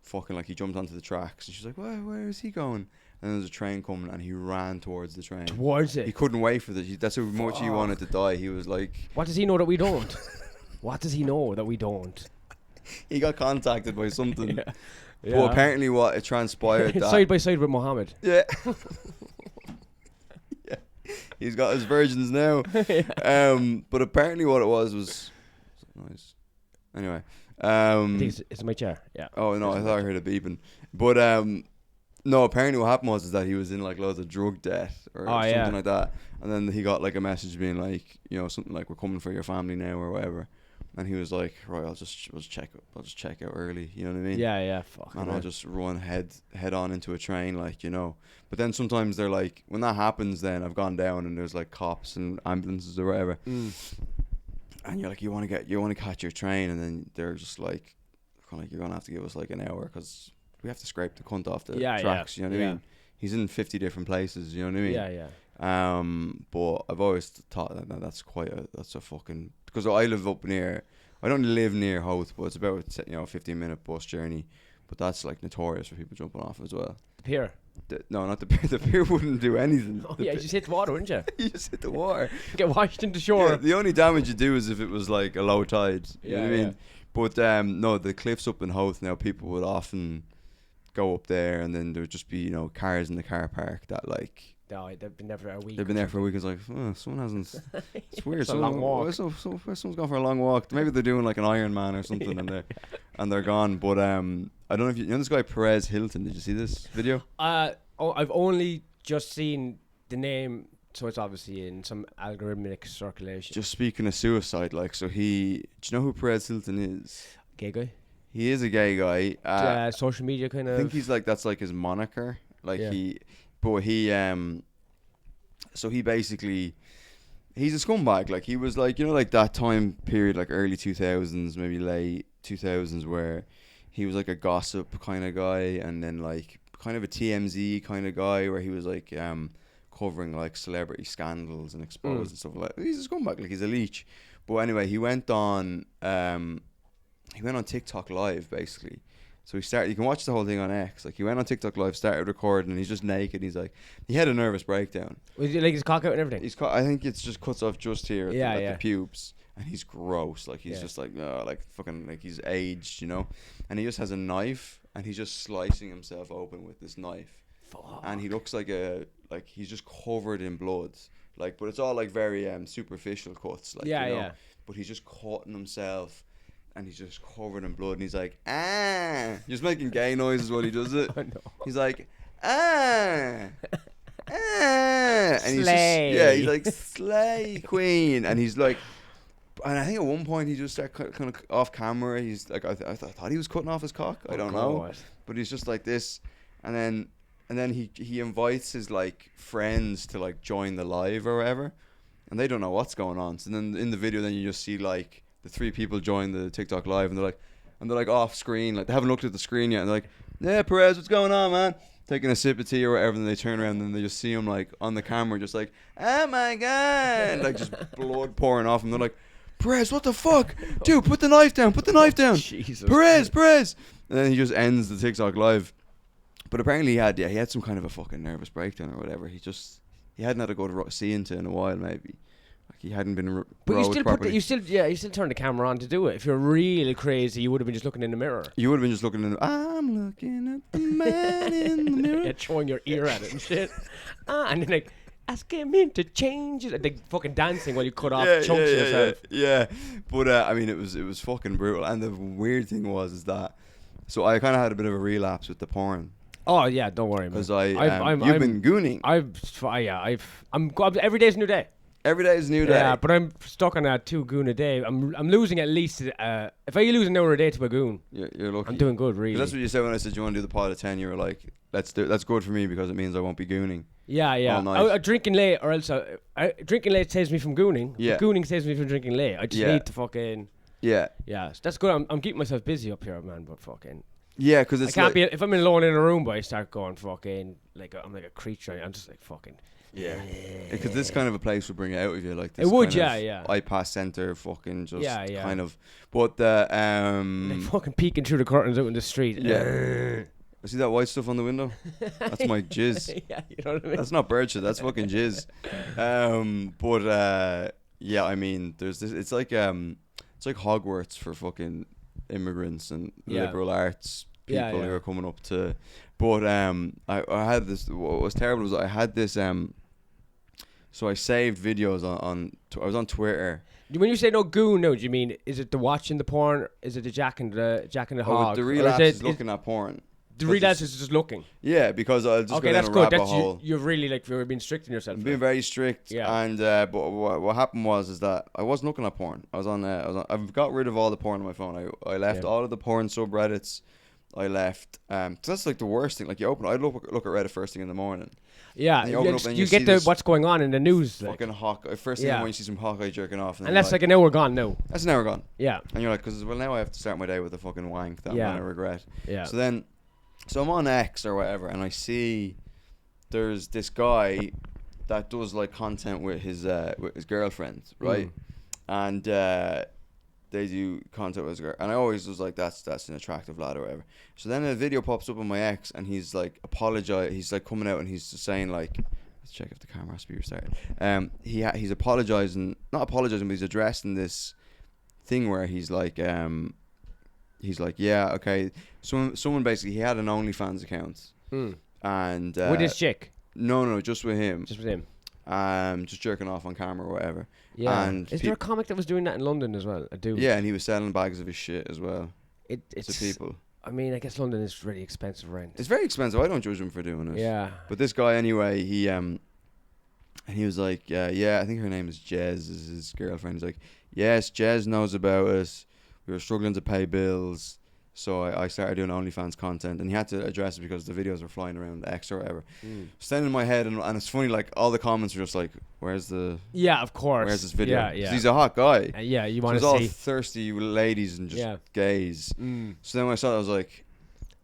fucking like he jumped onto the tracks and she's like, where is he going? And then there's a train coming and he ran towards the train. Towards it? He couldn't wait for this. That's how much he wanted to die. He was like... What does he know that we don't? What does he know that we don't? He got contacted by something. Yeah. But apparently what it transpired that... Side by side with Mohammed. Yeah. Yeah. He's got his virgins now. But apparently what it was... Nice. Anyway. I think it's my chair. Yeah. Oh, no, I thought I heard it beeping. But... No, apparently what happened was that he was in like loads of drug debt or something like that, and then he got like a message being like, you know, something like, we're coming for your family now or whatever, and he was like, right, I'll just check out early, you know what I mean? Yeah, fuck. And I'll just run head on into a train, like, you know. But then sometimes they're like, when that happens, then I've gone down and there's like cops and ambulances or whatever, and you're like, you want to catch your train, and then they're just like, kind of like, you're gonna have to give us like an hour because we have to scrape the cunt off the tracks, you know what I mean? He's in 50 different places, you know what I mean? Yeah. But I've always thought that that's a fucking, because I live up near, I don't live near Howth, but it's about, you know, a 15-minute bus journey, but that's like notorious for people jumping off as well. The pier? No, not the pier. The pier wouldn't do anything. Oh, you just hit the water, wouldn't you? You just hit the water. Get washed into shore. Yeah, the only damage you do is if it was like a low tide, you know what I mean? But no, the cliffs up in Howth now, people would often go up there, and then there'd just be, you know, cars in the car park that like they've been there for a week. They've been there for a week. It's like, oh, someone hasn't. It's weird. It's a long walk. Someone's gone for a long walk. Maybe they're doing like an Ironman or something, and they're gone. But I don't know if you know this guy Perez Hilton. Did you see this video? I've only just seen the name, so it's obviously in some algorithmic circulation. Just speaking of suicide, like, so do you know who Perez Hilton is? Gay guy. He is a gay guy. Social media kind of. I think he's like, that's like his moniker. Like so he basically, he's a scumbag. Like he was like, you know, like that time period, like early 2000s, maybe late 2000s, where he was like a gossip kind of guy, and then like kind of a TMZ kind of guy, where he was like covering like celebrity scandals and exposed and stuff like that. He's a scumbag, like he's a leech. But anyway, he went on TikTok Live basically. So you can watch the whole thing on X. Like he went on TikTok Live, started recording, and he's just naked. He's like, he had a nervous breakdown. Was he like his cock out and everything? I think it's just cuts off just here at the pubes, and he's gross. Like he's just like fucking, like he's aged, you know. And he just has a knife, and he's just slicing himself open with this knife. Fuck. And he looks like he's just covered in blood. Like, but it's all like very superficial cuts. Like, you know? But he's just cutting himself. And he's just covered in blood, and he's like, just making gay noises while he does it. Oh, no. He's like, and slay. he's like, slay queen, and he's like, and I think at one point he just started kind of off camera. He's like, I thought he was cutting off his cock. I don't know, but he's just like this, and then he invites his like friends to like join the live or whatever, and they don't know what's going on. So then in the video, then you just see like the 3 people join the TikTok Live, and they're like off screen, like they haven't looked at the screen yet, and they're like, yeah, Perez, what's going on, man? Taking a sip of tea or whatever, and they turn around and they just see him like on the camera, just like, oh my god, like just blood pouring off him. They're like, Perez, what the fuck, dude? Put the knife down. Jesus Perez. And then he just ends the TikTok Live. But apparently he had some kind of a fucking nervous breakdown or whatever. He hadn't had a good see into in a while, maybe. Like he hadn't been. But you still properly. you still turn the camera on to do it. If you're really crazy, you would have been just looking in the mirror. You would have been just looking in. I'm looking at the man in the mirror. Yeah, throwing your ear at it and shit. And then like, ask him to change it. Like fucking dancing while you cut off chunks of yourself. Yeah. But I mean, it was fucking brutal. And the weird thing is that, so I kind of had a bit of a relapse with the porn. Oh yeah, don't worry, man. Because you've been gooning. I'm every day's a new day. Every day is a new day. Yeah, but I'm stuck on a 2 goon a day. I'm losing at least. If I lose an hour a day to a goon, you're lucky. I'm doing good, really. That's what you said when I said you want to do the pod at 10. You were like, that's good for me because it means I won't be gooning. Yeah. All night. Drinking late, or else drinking late saves me from gooning. Yeah. Gooning saves me from drinking late. I just need to fucking. Yeah. Yeah, so that's good. I'm keeping myself busy up here, man. But fucking. Yeah, because it's I can't be if I'm alone in a room, but I start going fucking like I'm like a creature. I'm just like fucking. Yeah, because this kind of a place would bring it out of you, like this. It would, kind of iPass center, fucking just kind of. But like fucking peeking through the curtains out in the street. Yeah. See that white stuff on the window? That's my jizz. Yeah, you know what I mean. That's not bird shit. That's fucking jizz. But yeah, I mean, there's this. It's like Hogwarts for fucking immigrants and liberal arts people who are coming up to. But I had this. What was terrible was I had this. So I saved videos I was on Twitter. When you say no goon, do you mean is it the watching the porn? Is it the Jack and the Hog? The relapse is looking at porn. The relapse is just looking. Yeah, because I'll just go down that's a good. rabbit hole. You're really you're being strict on yourself. I'm being very strict. Yeah. And but what happened is that I wasn't looking at porn. I've got rid of all the porn on my phone. I left all of the porn subreddits. I left. Cause that's like the worst thing. Like you open, I look at Reddit first thing in the morning. Yeah, you get to what's going on in the news. Fucking Hawkeye. First thing in the morning, you see some Hawkeye jerking off, and that's like an hour gone now. That's an hour gone. Yeah, and you're like, because now I have to start my day with a fucking wank that I'm gonna regret. Yeah. So I'm on X or whatever, and I see there's this guy that does like content with his girlfriend, right? And they do content with his girl, and I always was like, that's an attractive lad or whatever. So then a video pops up on my X, and he's like he's like coming out, and he's just saying like, let's check if the camera has to be restarted. He's apologizing, not apologizing, but he's addressing this thing where he's like, yeah, okay. Someone basically, he had an OnlyFans account, and with his chick. No, just with him. Just with him. Just jerking off on camera or whatever. Yeah. And is there a comic that was doing that in London as well? A dude. Yeah, and he was selling bags of his shit as well. It's to people. I mean, I guess London is really expensive rent. It's very expensive. I don't judge him for doing it. Yeah. But this guy anyway, he was like, yeah, I think her name is Jez, is his girlfriend. He's like, yes, Jez knows about us. We were struggling to pay bills. So I started doing OnlyFans content, and he had to address it because the videos were flying around X or whatever. Standing in my head, and it's funny, like all the comments were just like, "Where's the?" Yeah, of course. Where's this video? Yeah. He's a hot guy. Yeah, you want to see. see. All thirsty ladies and just gays. So then when I saw it, I was like,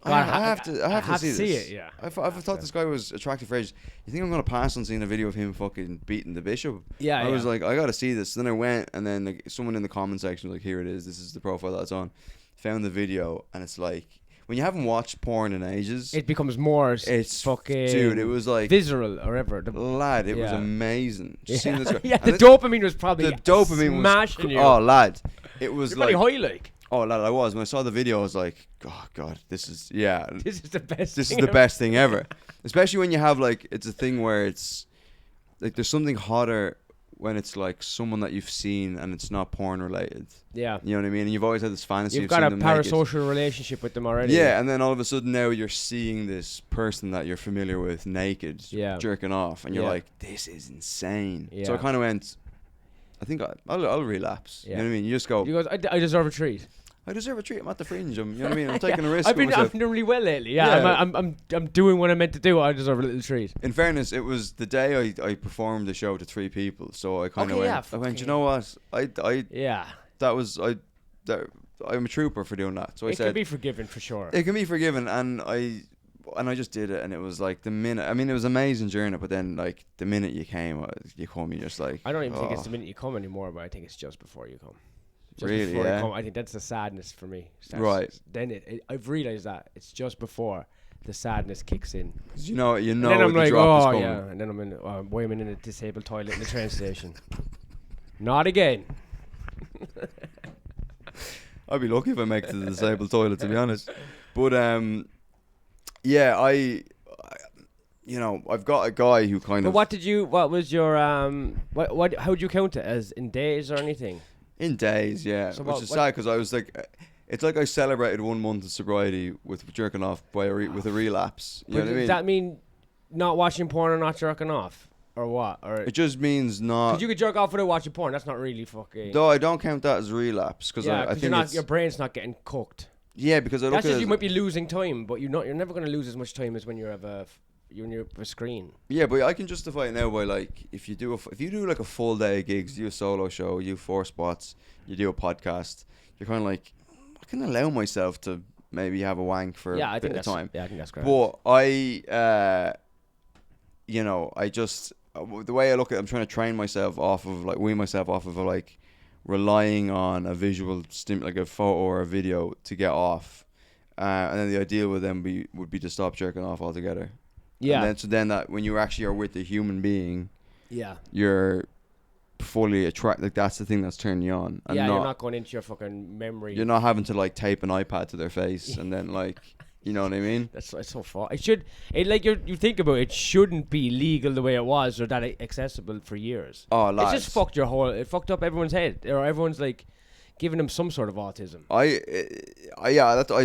God, I have to see this. It, yeah. I've thought this guy was attractive for ages. You think I'm gonna pass on seeing a video of him fucking beating the bishop? Yeah. I was like, I gotta see this. Then I went, and then like, someone in the comment section was like, here it is. This is the profile that's on. Found the video, and it's like, when you haven't watched porn in ages, it becomes more. It's fucking dude. It was like visceral or whatever. Lad, it was amazing. Just seeing this guy. Yeah, the dopamine was probably the dopamine smashing was. you. Oh, lad, it was You're like high, like. Oh, lad, I was. When I saw the video, I was like, oh god, this is This is the best. This is the best thing ever. Especially when you have like, it's a thing where it's like there's something hotter when it's like someone that you've seen and it's not porn related. Yeah. You know what I mean? And you've always had this fantasy you've of got seeing a them parasocial naked. relationship with them already. Yeah, and then all of a sudden now you're seeing this person that you're familiar with naked, jerking off, and you're like, this is insane. So I kind of went, I think I'll relapse. You know what I mean? You just go. You go, I deserve a treat. I deserve a treat. I'm at the Fringe. You know what I mean? I'm taking a risk. I've been doing really well lately. Yeah. I'm doing what I meant to do. I deserve a little treat. In fairness, it was the day I performed the show to 3 people, so I kind of went. I went. You know what? I'm a trooper for doing that. So I said, it can be forgiven for sure. It can be forgiven, and I just did it, and it was like the minute. I mean, it was amazing during it, but then like the minute you came, you're just like. I don't even think it's the minute you come anymore, but I think it's just before you come. Just really, before you come, I think that's the sadness for me. Right. Then I've realised that it's just before the sadness kicks in. 'Cause you know, And then I'm the like, drop is oh coming. yeah, and then why am I in a disabled toilet in the train station? Not again. I'd be lucky if I make it to the disabled toilet, to be honest. But yeah, I've got a guy who kind But of. what was your how would you count it, as in days or anything? In days, yeah. So Which is sad because I was like, it's like I celebrated 1 month of sobriety with jerking off with a relapse. You know what I mean? Does that mean not watching porn or not jerking off? Or what? Or It just means not. because you could jerk off without watching porn. That's not really fucking. Though I don't count that as relapse because I think your brain's not getting cooked. yeah, because I look That's at just it you as- might be losing time, but you're never going to lose as much time as when you're of a screen. yeah, but I can justify it now by like if you do like a full day of gigs, you do a solo show, you do 4 spots, you do a podcast, you're kind of like I can allow myself to maybe have a wank for a bit of time. Yeah, I think that's great. But I just the way I look at it, I'm trying to train myself off of like wean myself off of like relying on a visual like a photo or a video to get off, and then the ideal would be to stop jerking off altogether. Yeah. And then that when you actually are with a human being, Yeah. you're fully attracted. Like that's the thing that's turning you on. And Yeah, you're not going into your fucking memory. You're not having to like tape an iPad to their face and then like, you know what I mean? It's so far. You think about it, it shouldn't be legal the way it was or that accessible for years. Oh, lads. It just it fucked up everyone's head. Or everyone's like giving them some sort of autism. I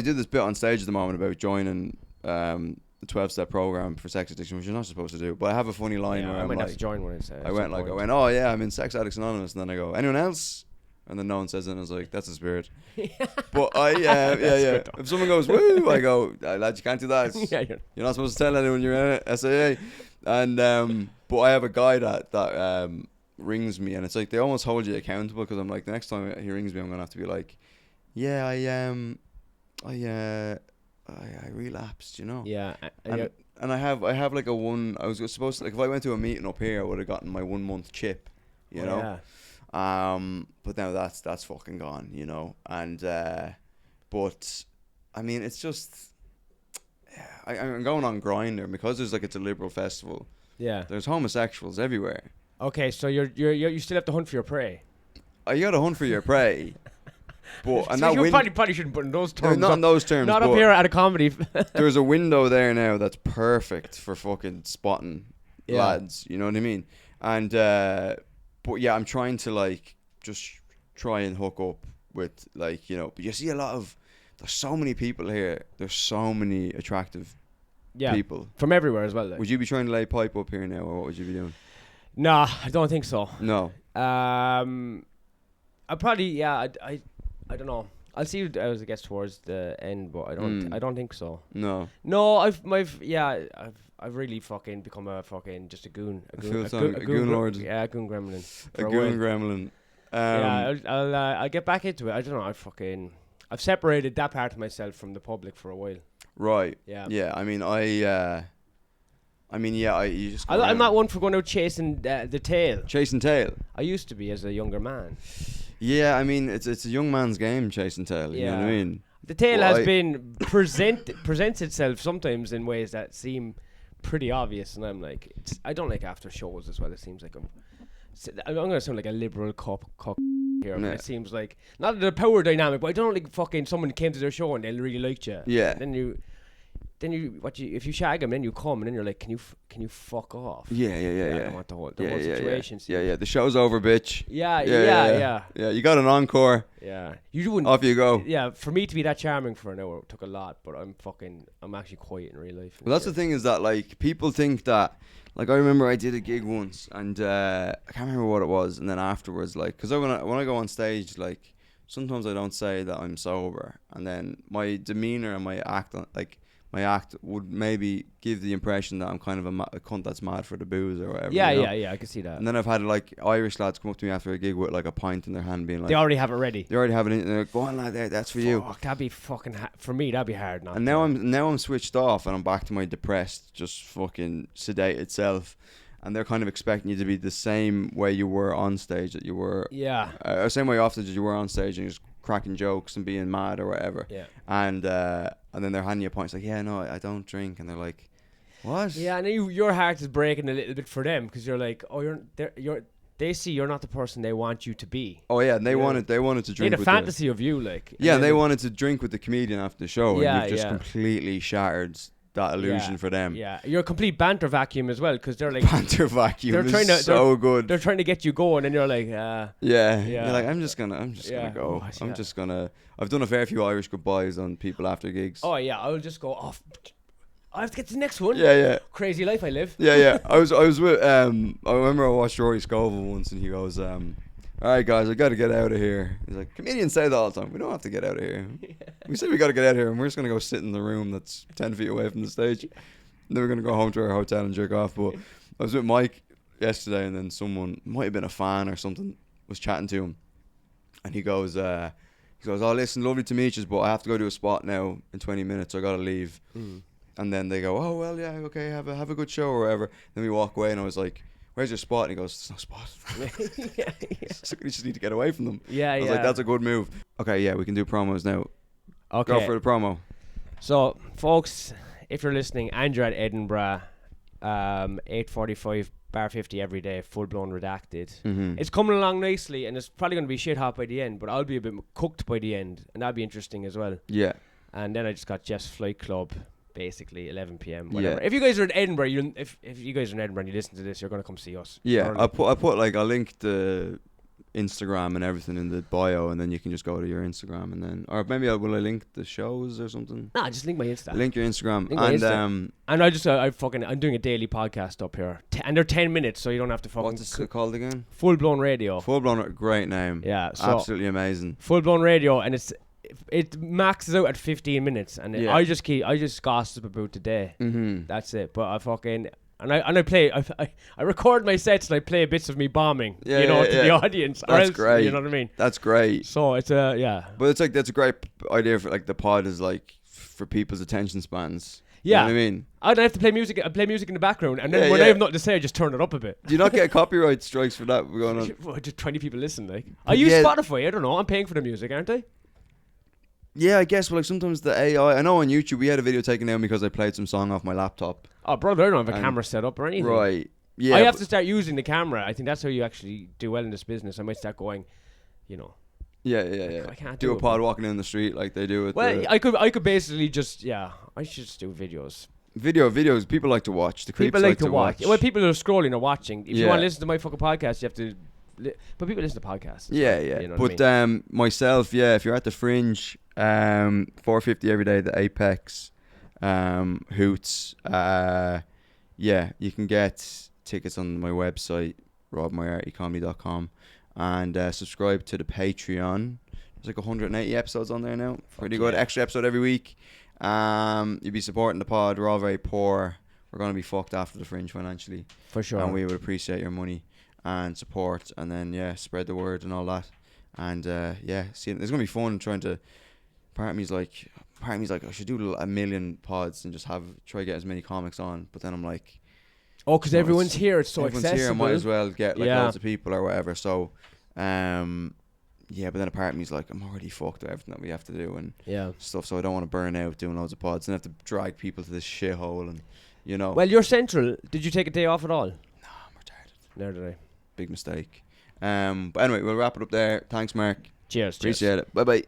did this bit on stage at the moment about joining the 12-step program for sex addiction, which you're not supposed to do. But I have a funny line where I I'm might like, have to join when it's I went, oh yeah, I'm in Sex Addicts Anonymous, and then I go, anyone else? And then no one says it, and I was like, that's a spirit. But yeah. If someone goes, woo, I go, lad, you can't do that. You're not supposed to tell anyone you're in it, SAA. And but I have a guy that rings me, and it's like they almost hold you accountable because I'm like, the next time he rings me, I'm gonna have to be like, yeah, I relapsed, you know. Yeah. And I have like I was supposed to, like if I went to a meeting up here, I would have gotten my 1 month chip, you know. Yeah. But now that's fucking gone, you know. And but I mean, it's just I'm going on Grindr because there's like it's a liberal festival. Yeah. There's homosexuals everywhere. Okay, so you still have to hunt for your prey. You got to hunt for your prey. But and So that you window, probably shouldn't put in those terms. not in those terms. Not up but here at a comedy. there's a window there now that's perfect for fucking spotting lads. You know what I mean? And but yeah, I'm trying to like just try and hook up with like, you know. But you see there's so many people here. There's so many attractive people from everywhere as well. Like. Would you be trying to lay pipe up here now, or what would you be doing? Nah, I don't think so. No. I probably I don't know. I'll see as it gets towards the end, but I don't think so. No. No, I've really fucking become a fucking just a goon. A goon lord. Yeah, a goon gremlin. A goon gremlin. I'll get back into it. I don't know. I've separated that part of myself from the public for a while. Right. Yeah. Yeah. I mean, you just. I'm not one for going out chasing the tail. Chasing tail. I used to be as a younger man. Yeah, I mean, it's a young man's game, chasing tail. You know what I mean? The tail has been presents itself sometimes in ways that seem pretty obvious, and I'm like, I don't like after shows as well. It seems like I'm gonna sound like a liberal cock here. But it seems like not the power dynamic, but I don't like fucking someone came to their show and they really liked you. Yeah. Then if you shag them, then you come, and then you're like, can you fuck off? Yeah. I don't want the whole situation. Yeah. The show's over, bitch. Yeah. Yeah, you got an encore. Yeah. You wouldn't. Off you go. Yeah. For me to be that charming for an hour took a lot, but I'm actually quiet in real life. Well, that's the thing is that like people think that. Like I remember I did a gig once, and I can't remember what it was, and then afterwards, like, because when I go on stage, like sometimes I don't say that I'm sober, and then my demeanor and my act would maybe give the impression that I'm kind of a cunt that's mad for the booze or whatever. Yeah, you know? yeah, I can see that. And then I've had like Irish lads come up to me after a gig with like a pint in their hand, being like, they already have it ready. They already have it in. They're like, go on, lad, there, that's for you. That'd be fucking for me. That'd be hard. Not and now I'm switched off, and I'm back to my depressed, just fucking sedated self. And they're kind of expecting you to be the same way you were on stage that you were. Yeah. Same way off stage as you were on stage, and you just cracking jokes and being mad or whatever. Yeah. And then they're handing you a pint. It's like, yeah, no, I don't drink. And they're like, what? Yeah, and your heart is breaking a little bit for them because you're like, oh, they see you're not the person they want you to be. Oh yeah, and they wanted to drink. They had a with fantasy of you, like. Yeah, and they wanted to drink with the comedian after the show, Yeah, and you've just completely shattered that illusion for them. Yeah, you're a complete banter vacuum as well because they're like Banter vacuum they're trying is so good. They're trying to get you going, and you're like, yeah. You're like, I'm just gonna go. I've done a fair few Irish goodbyes on people after gigs. Oh yeah, I'll just go off. I have to get to the next one. Yeah. Crazy life I live. Yeah. I was with I remember I watched Rory Scovel once, and he goes, all right guys, I gotta get out of here. He's like, comedians say that all the time. We don't have to get out of here. We say we gotta get out of here, and we're just gonna go sit in the room that's 10 feet away from the stage. And then we're gonna go home to our hotel and jerk off. But I was with Mike yesterday, and then someone, might have been a fan or something, was chatting to him, and he goes, oh listen, lovely to meet you, but I have to go to a spot now in 20 minutes, so I gotta leave. And then they go, oh well, yeah, okay, have a good show or whatever. Then we walk away, and I was like, where's your spot? And he goes, there's no spot. yeah. So we just need to get away from them. I was like, that's a good move. Okay, yeah, we can do promos now. Okay. Go for the promo. So, folks, if you're listening and you're at Edinburgh, 8:45 bar 50 every day, full blown redacted. It's coming along nicely, and it's probably going to be shit hot by the end, but I'll be a bit cooked by the end, and that'll be interesting as well. Yeah. And then I just got Jeff's Flight Club. Basically 11 p.m. whatever. If you guys are in Edinburgh, if you guys are in Edinburgh and you listen to this, you're gonna come see us. Yeah, I put like I'll link the Instagram and everything in the bio, and then you can just go to your Instagram, and then or maybe will I link the shows or something? Nah, just link my Insta. Link your Instagram and I just I'm doing a daily podcast up here, and they're 10 minutes, so you don't have to fucking. What's it called again? Full Blown Radio. Full Blown, great name. Yeah, so absolutely amazing. Full Blown Radio, and it maxes out at 15 minutes, and I just gossip about today. That's it. But I fucking I record my sets and I play bits of me bombing, to the audience. That's great. You know what I mean? That's great. So it's But it's like that's a great idea for like the pod is like for people's attention spans. Yeah, you know what I mean, I don't have to play music. I play music in the background, and then when I have nothing to say, I just turn it up a bit. Do you not get copyright strikes for that going on? Well, just 20 people listen. Like I use Spotify. I don't know. I'm paying for the music, aren't I? Yeah, I guess. Well, like sometimes the AI. I know on YouTube we had a video taken down because I played some song off my laptop. Oh, brother, I don't have a camera set up or anything. Right. Yeah. I have to start using the camera. I think that's how you actually do well in this business. I might start going, Yeah. I can't do a pod walking in the street like they do with. Well, I could basically just I should just do videos. Videos. People like to watch. The creeps people like to watch. Well, people who are scrolling or watching. If you want to listen to my fucking podcast, you have to. But people listen to podcasts. Yeah. You know what I mean? Myself, if you're at the Fringe, 450 every day, the Apex, Hoots, you can get tickets on my website, robmyartycomedy.com, and subscribe to the Patreon. There's like 180 episodes on there now. Pretty good. Extra episode every week. You'll be supporting the pod. We're all very poor. We're going to be fucked after the Fringe financially. For sure. And we would appreciate your money and support, and then spread the word and all that, and see, it's gonna be fun trying to. Part of me's like I should do a million pods and just try to get as many comics on, but then I'm like, because everyone's here, it's so accessible. Here, I might as well get like loads of people or whatever. So, but then a part of me's like, I'm already fucked with everything that we have to do and stuff, so I don't want to burn out doing loads of pods and have to drag people to this shithole and Well, you're central. Did you take a day off at all? No, I'm retarded. Neither did I. Big mistake. But anyway, we'll wrap it up there. Thanks, Mark. Cheers. Appreciate it. Bye bye.